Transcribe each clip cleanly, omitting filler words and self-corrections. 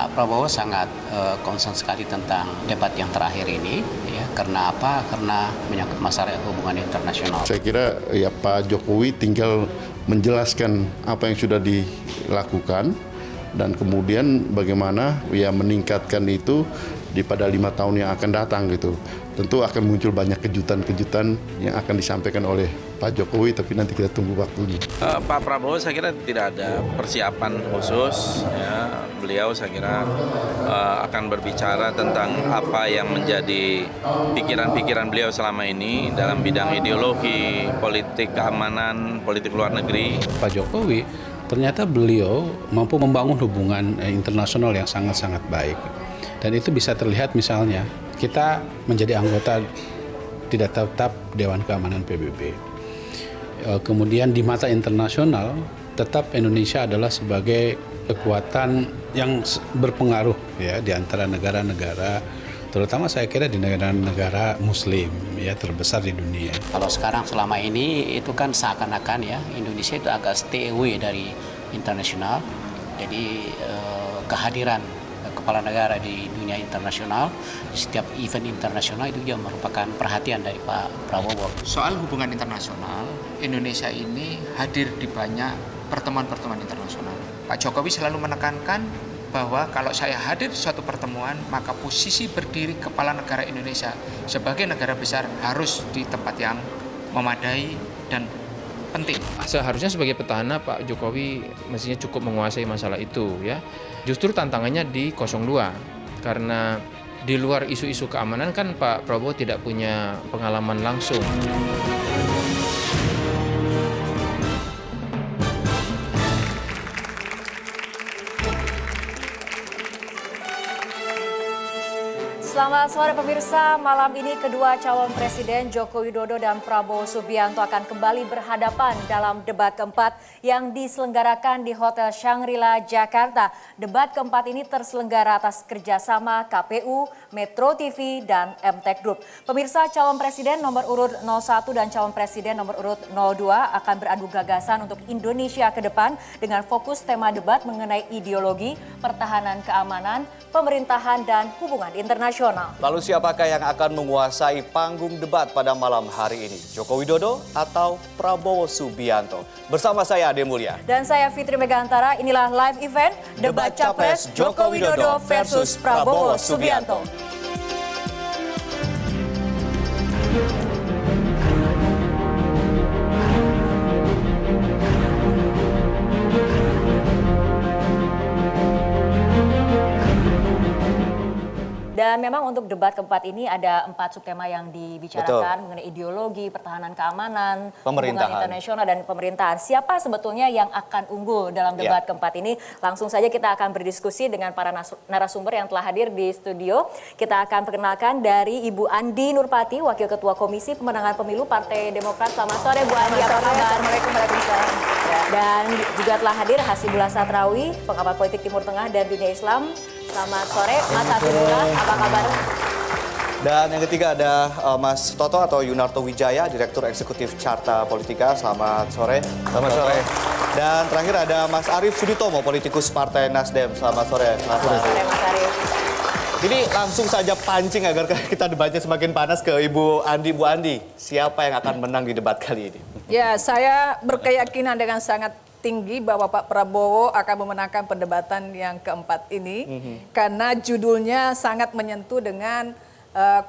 Pak Prabowo sangat concern sekali tentang debat yang terakhir ini, ya. Karena apa? Karena menyangkut masalah hubungan internasional. Saya kira ya Pak Jokowi tinggal menjelaskan apa yang sudah dilakukan dan kemudian bagaimana ya meningkatkan itu pada 5 tahun yang akan datang gitu. Tentu akan muncul banyak kejutan-kejutan yang akan disampaikan oleh Pak Jokowi, tapi nanti kita tunggu waktunya. Pak Prabowo saya kira tidak ada persiapan khusus. Ya. Beliau saya kira akan berbicara tentang apa yang menjadi pikiran-pikiran beliau selama ini dalam bidang ideologi, politik keamanan, politik luar negeri. Pak Jokowi ternyata beliau mampu membangun hubungan internasional yang sangat-sangat baik. Dan itu bisa terlihat misalnya kita menjadi anggota tidak tetap Dewan Keamanan PBB. Kemudian di mata internasional tetap Indonesia adalah sebagai kekuatan yang berpengaruh ya di antara negara-negara, terutama saya kira di negara-negara Muslim ya terbesar di dunia. Kalau sekarang selama ini itu kan seakan-akan ya Indonesia itu agak stay away dari internasional. Jadi kehadiran kepala negara di dunia internasional, di setiap event internasional itu juga merupakan perhatian dari Pak Prabowo. Soal hubungan internasional, Indonesia ini hadir di banyak pertemuan-pertemuan internasional. Pak Jokowi selalu menekankan bahwa kalau saya hadir di suatu pertemuan, maka posisi berdiri kepala negara Indonesia sebagai negara besar harus di tempat yang memadai dan penting. Seharusnya sebagai petahana Pak Jokowi mestinya cukup menguasai masalah itu ya. Justru tantangannya di 02 karena di luar isu-isu keamanan kan Pak Prabowo tidak punya pengalaman langsung. Selamat sore pemirsa, malam ini kedua calon presiden Joko Widodo dan Prabowo Subianto akan kembali berhadapan dalam debat keempat yang diselenggarakan di Hotel Shangri-La, Jakarta. Debat keempat ini terselenggara atas kerjasama KPU, Metro TV, dan MTech Group. Pemirsa, calon presiden nomor urut 01 dan calon presiden nomor urut 02 akan beradu gagasan untuk Indonesia ke depan dengan fokus tema debat mengenai ideologi, pertahanan keamanan, pemerintahan, dan hubungan internasional. Lalu siapakah yang akan menguasai panggung debat pada malam hari ini? Joko Widodo atau Prabowo Subianto? Bersama saya Ade Mulya. Dan saya Fitri Megantara, inilah live event Debat Capres Joko Widodo versus Prabowo Subianto. Dan memang untuk debat keempat ini ada 4 subtema yang dibicarakan mengenai ideologi, pertahanan keamanan, hubungan internasional, dan pemerintahan. Siapa sebetulnya yang akan unggul dalam debat keempat ini? Langsung saja kita akan berdiskusi dengan para narasumber yang telah hadir di studio. Kita akan perkenalkan dari Ibu Andi Nurpati, Wakil Ketua Komisi Pemenangan Pemilu Partai Demokrat. Selamat sore Bu Andi, apa kabar? Assalamualaikum warahmatullahi wabarakatuh. Dan juga telah hadir Hasibullah Satrawi, pengamat politik Timur Tengah dan dunia Islam. Selamat sore, Mas Hasibullah, apa kabar? Dan yang ketiga ada Mas Toto atau Yunarto Wijaya, Direktur Eksekutif Carta Politika. Selamat sore. Selamat sore. Dan terakhir ada Mas Arief Suditomo, politikus Partai Nasdem. Selamat sore. Selamat sore, Mas Arief. Ini langsung saja pancing agar kita debatnya semakin panas ke Ibu Andi. Bu Andi, siapa yang akan menang di debat kali ini? Ya, saya berkeyakinan dengan sangat tinggi bahwa Pak Prabowo akan memenangkan perdebatan yang keempat ini karena judulnya sangat menyentuh dengan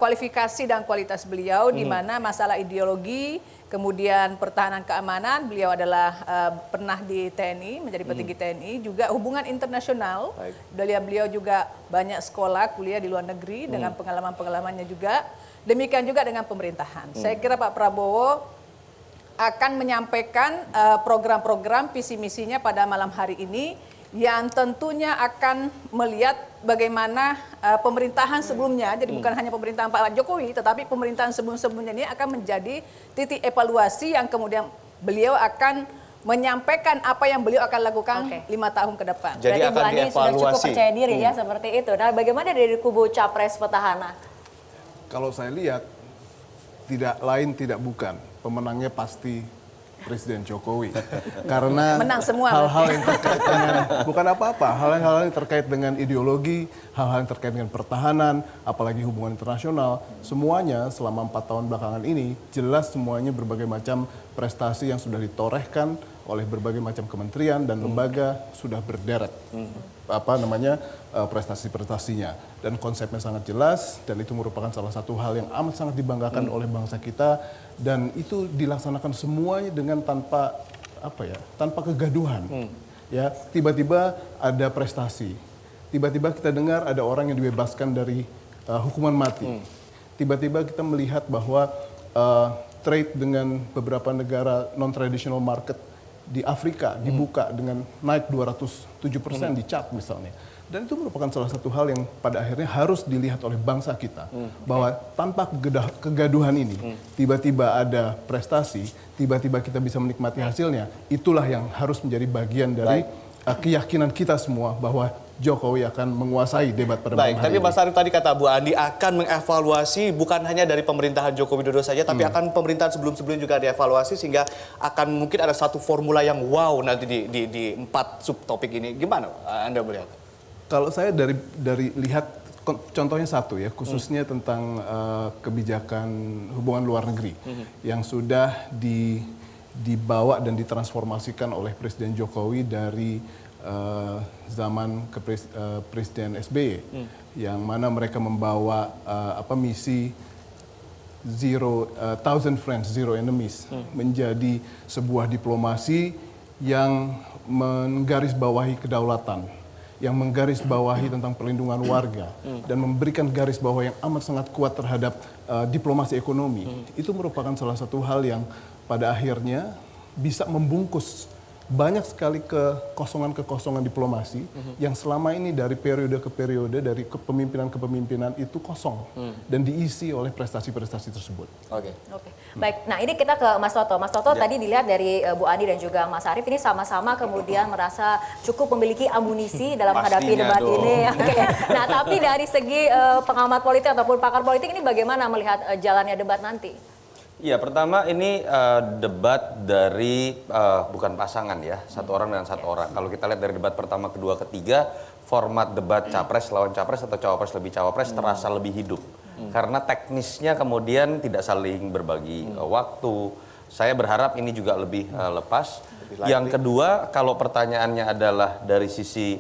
kualifikasi dan kualitas beliau di mana masalah ideologi, kemudian pertahanan keamanan, beliau adalah pernah di TNI, menjadi petinggi TNI, juga hubungan internasional. Beliau juga banyak sekolah, kuliah di luar negeri dengan pengalaman-pengalamannya juga. Demikian juga dengan pemerintahan. Saya kira Pak Prabowo akan menyampaikan program-program visi misinya pada malam hari ini yang tentunya akan melihat bagaimana pemerintahan sebelumnya, jadi bukan hanya pemerintahan Pak Jokowi, tetapi pemerintahan sebelum-sebelumnya ini akan menjadi titik evaluasi yang kemudian beliau akan menyampaikan apa yang beliau akan lakukan 5 tahun ke depan. Jadi berarti akan Bu Ani sudah cukup dievaluasi. percaya diri ya seperti itu. Nah, bagaimana dari kubu Capres petahana? Kalau saya lihat tidak lain tidak bukan, pemenangnya pasti Presiden Jokowi. Karena Menang semua. hal-hal yang terkait dengan, bukan apa-apa, hal-hal yang terkait dengan ideologi, hal-hal yang terkait dengan pertahanan, apalagi hubungan internasional, semuanya selama 4 tahun belakangan ini, jelas semuanya berbagai macam prestasi yang sudah ditorehkan oleh berbagai macam kementerian dan lembaga sudah berderet prestasi-prestasinya, dan konsepnya sangat jelas, dan itu merupakan salah satu hal yang amat sangat dibanggakan oleh bangsa kita, dan itu dilaksanakan semuanya dengan tanpa kegaduhan. Ya, tiba-tiba ada prestasi, tiba-tiba kita dengar ada orang yang dibebaskan dari hukuman mati, tiba-tiba kita melihat bahwa trade dengan beberapa negara non-traditional market di Afrika dibuka dengan naik 207% di chart misalnya. Dan itu merupakan salah satu hal yang pada akhirnya harus dilihat oleh bangsa kita. Bahwa tanpa kegaduhan ini, tiba-tiba ada prestasi, tiba-tiba kita bisa menikmati hasilnya, itulah yang harus menjadi bagian dari keyakinan kita semua bahwa Jokowi akan menguasai debat pada malam hari tapi ini. Mas Arief tadi kata Bu Andi akan mengevaluasi bukan hanya dari pemerintahan Joko Widodo saja, tapi akan pemerintahan sebelum-sebelumnya juga dievaluasi, sehingga akan mungkin ada satu formula yang wow nanti di 4 subtopik ini. Gimana Anda melihat? Kalau saya dari lihat contohnya satu ya, khususnya tentang kebijakan hubungan luar negeri yang sudah dibawa dan ditransformasikan oleh Presiden Jokowi dari zaman Presiden SBY, yang mana mereka membawa misi Thousand Friends, Zero Enemies, menjadi sebuah diplomasi yang menggarisbawahi kedaulatan, yang menggarisbawahi tentang perlindungan warga, dan memberikan garis bawah yang amat sangat kuat terhadap diplomasi ekonomi. Itu merupakan salah satu hal yang pada akhirnya bisa membungkus banyak sekali kekosongan diplomasi yang selama ini dari periode ke periode, dari kepemimpinan ke pemimpinan itu kosong dan diisi oleh prestasi-prestasi tersebut. Oke. Baik, nah ini kita ke Mas Toto. Mas Toto tadi dilihat dari Bu Andi dan juga Mas Arief ini sama-sama kemudian merasa cukup memiliki amunisi dalam menghadapi debat ini. Oke. Nah, tapi dari segi pengamat politik ataupun pakar politik ini bagaimana melihat jalannya debat nanti? Ya, pertama ini debat dari bukan pasangan ya, satu orang dan satu orang. Kalau kita lihat dari debat pertama, kedua, ketiga, format debat capres lawan capres atau cawapres lebih cawapres terasa lebih hidup. Karena teknisnya kemudian tidak saling berbagi waktu. Saya berharap ini juga lebih lepas. Yang kedua, kalau pertanyaannya adalah dari sisi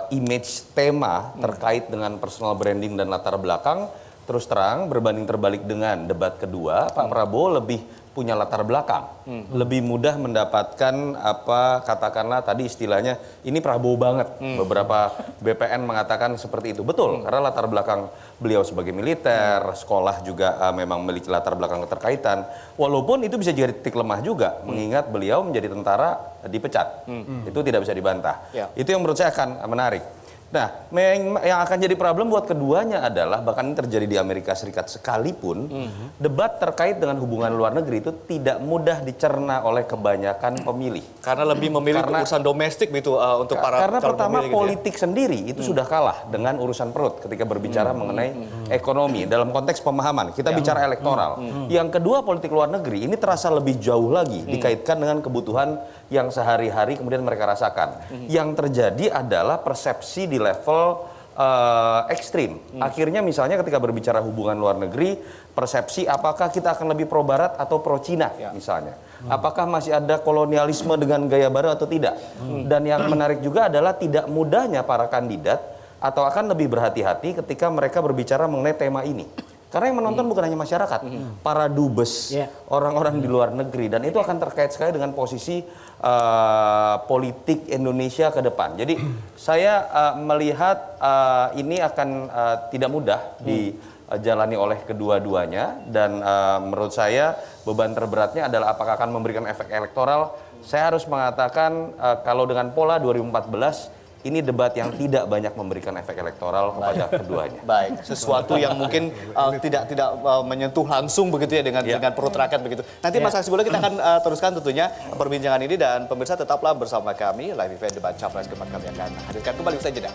image tema terkait dengan personal branding dan latar belakang, terus terang berbanding terbalik dengan debat kedua, Pak Prabowo lebih punya latar belakang, lebih mudah mendapatkan katakanlah tadi istilahnya ini Prabowo banget. Beberapa BPN mengatakan seperti itu, betul, karena latar belakang beliau sebagai militer, sekolah juga memang memiliki latar belakang keterkaitan. Walaupun itu bisa jadi titik lemah juga, mengingat beliau menjadi tentara dipecat, itu tidak bisa dibantah. Itu yang menurut saya akan menarik. Nah, yang akan jadi problem buat keduanya adalah, bahkan ini terjadi di Amerika Serikat sekalipun, debat terkait dengan hubungan luar negeri itu tidak mudah dicerna oleh kebanyakan pemilih. Karena lebih memilih urusan domestik gitu untuk para karena pertama pemilih, politik sendiri itu sudah kalah dengan urusan perut ketika berbicara mengenai ekonomi dalam konteks pemahaman. Kita bicara elektoral. Yang kedua, politik luar negeri ini terasa lebih jauh lagi dikaitkan dengan kebutuhan yang sehari-hari kemudian mereka rasakan. Yang terjadi adalah persepsi di level ekstrim. Akhirnya misalnya ketika berbicara hubungan luar negeri, persepsi apakah kita akan lebih pro barat atau pro Cina misalnya. Apakah masih ada kolonialisme dengan gaya baru atau tidak. Dan yang menarik juga adalah tidak mudahnya para kandidat atau akan lebih berhati-hati ketika mereka berbicara mengenai tema ini. Karena yang menonton bukan hanya masyarakat, para dubes, orang-orang di luar negeri, dan itu akan terkait sekali dengan posisi politik Indonesia ke depan. Jadi saya melihat ini akan tidak mudah dijalani oleh kedua-duanya, dan menurut saya beban terberatnya adalah apakah akan memberikan efek elektoral. Saya harus mengatakan kalau dengan pola 2014, ini debat yang tidak banyak memberikan efek elektoral kepada keduanya. Baik, sesuatu yang mungkin tidak menyentuh langsung begitu ya dengan perut rakyat begitu. Nanti Mas Hasibulla kita akan teruskan tentunya perbincangan ini, dan pemirsa tetaplah bersama kami. Live event debat Capres keempat kami akan hadirkan kembali usai jeda.